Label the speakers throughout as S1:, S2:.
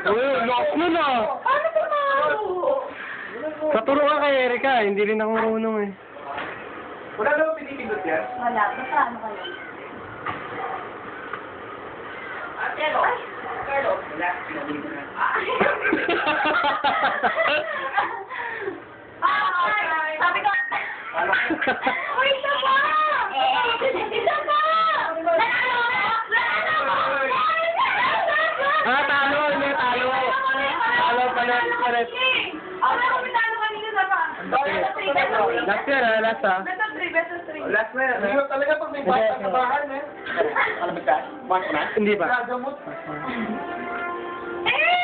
S1: Uy, lock mo na.
S2: Paano tumalo?
S1: Katuro ka kay Erika, hindi rin ako marunong eh.
S3: Wala naman pinipindot yan?
S2: Wala. Basta ano kayo?
S3: Carlo. Carlo. Wala. Pinabili ko na.
S2: Sabi ko. Uy, isa pa! Isa pa!
S1: Ah, talo, hindi, talo. Talo, palit.
S2: Ako na kung talo kanina sa pa.
S1: Last year ah, last ah.
S2: Beto 3.
S3: Last na yan. Hindi talaga pag may bata sa bahay, eh. Alam ka? Bata na?
S1: Hindi ba?
S3: Nagamot.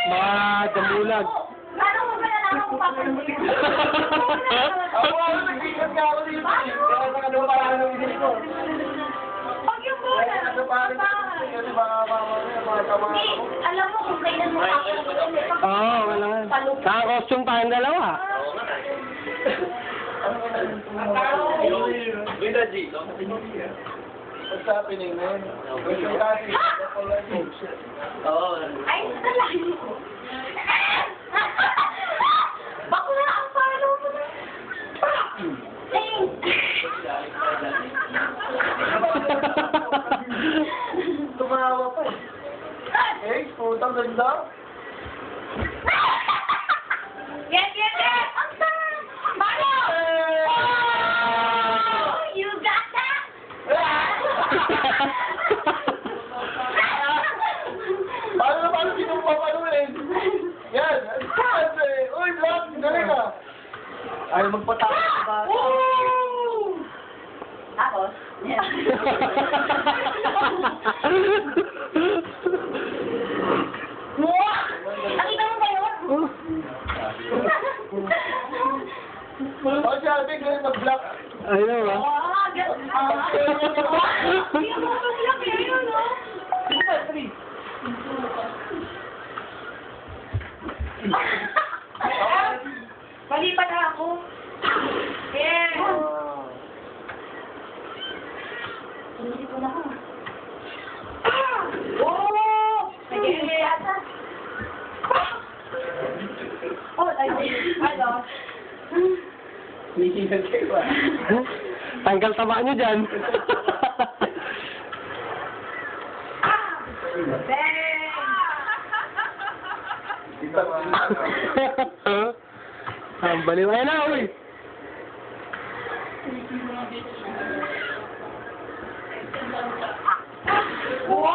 S1: Mga damulag.
S2: Paano mo ba nalaman kung papalit?
S3: Ako, nag-iingat nga ako dito. Kaya nakagawa pa lang ng binili ko.
S2: Pag yung bola,
S3: Ano pa rin? Kasi baka mga tama ako.
S2: alam mo kung kailan mo papalit.
S1: Oo, wala. Naka-costume tayong dalawa.
S3: What's happening, man? What's happening?
S2: Ay, talaga. Bakla ang palo mo na.
S3: Tumawa pa eh. Eh, putang ganda.
S2: Yes! Ang sarap! Mano! Oh! You got that?
S3: Paano sino papaluin? Yan! Kasi, uy, Black, dali ka! Ayaw magpatawag sa bata.
S2: Tapos? Nakita mo ba yun?
S3: O, si Alvin, ganun na Black.
S1: Ayun ba?
S2: Hindi mo mag-block eh, yun, no? Mali pa na ako. Yeah. Hindi ko na ako. Oh! Sige, ata. Oh, ano?
S3: Hinihingal kayo ba?
S1: Tanggal taba nyo dyan. Ang baliw. Ayan na, uy.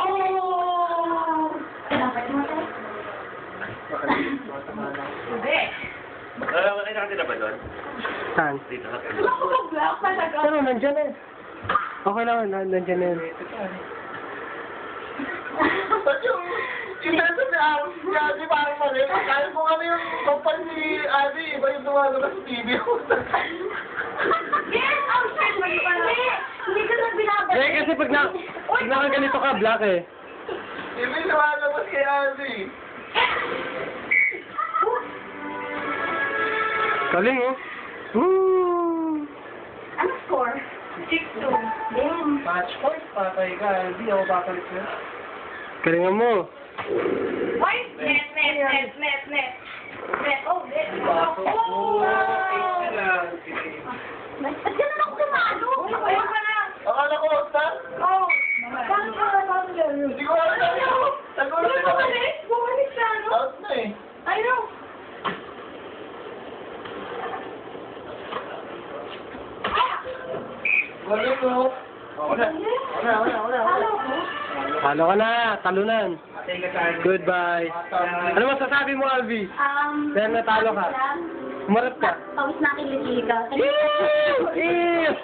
S2: Wow! Dapat mo tayo? Hindi.
S3: Nakatira ba doon?
S1: Saan?
S3: Dito ka.
S2: Black pa na
S1: Pero nandyan eh. Okay lang, nandyan na yun.
S3: Ba't yung beso ni Adi parang mali? Kaya kung ano yung kapal ni Adi, iba yung tumalabas sa TV.
S2: Yes! Ang shit mo yung pala. Hindi ka na binabalik.
S1: Eh, kasi pag nakaganito ka, black eh.
S3: Iba yung tumalabas kay Adi.
S1: Galing oh. Woo!
S2: Ano score? 6-2. Damn.
S3: Match point, patay ka. Hindi ako bakalit ka.
S1: Galingan mo.
S2: Ay! Net. Net. Oh, net. Oh! Ba't ganun ako kumalo? Ayun ka na.
S3: Akala ko, Oscar?
S2: Oh. Paano ganun?
S3: Hindi ko alam na yun. Nagulat
S2: Ano
S3: ako.
S2: bumalik siya, no?
S3: Out na eh.
S2: I know.
S3: Galing mo. Wala.
S1: Talo ka na, talunan. Goodbye. Ano masasabi mo, Alvi? Dahil natalo ka. Umarap ka.
S2: Pawis natin, Lili ka.
S1: Yes!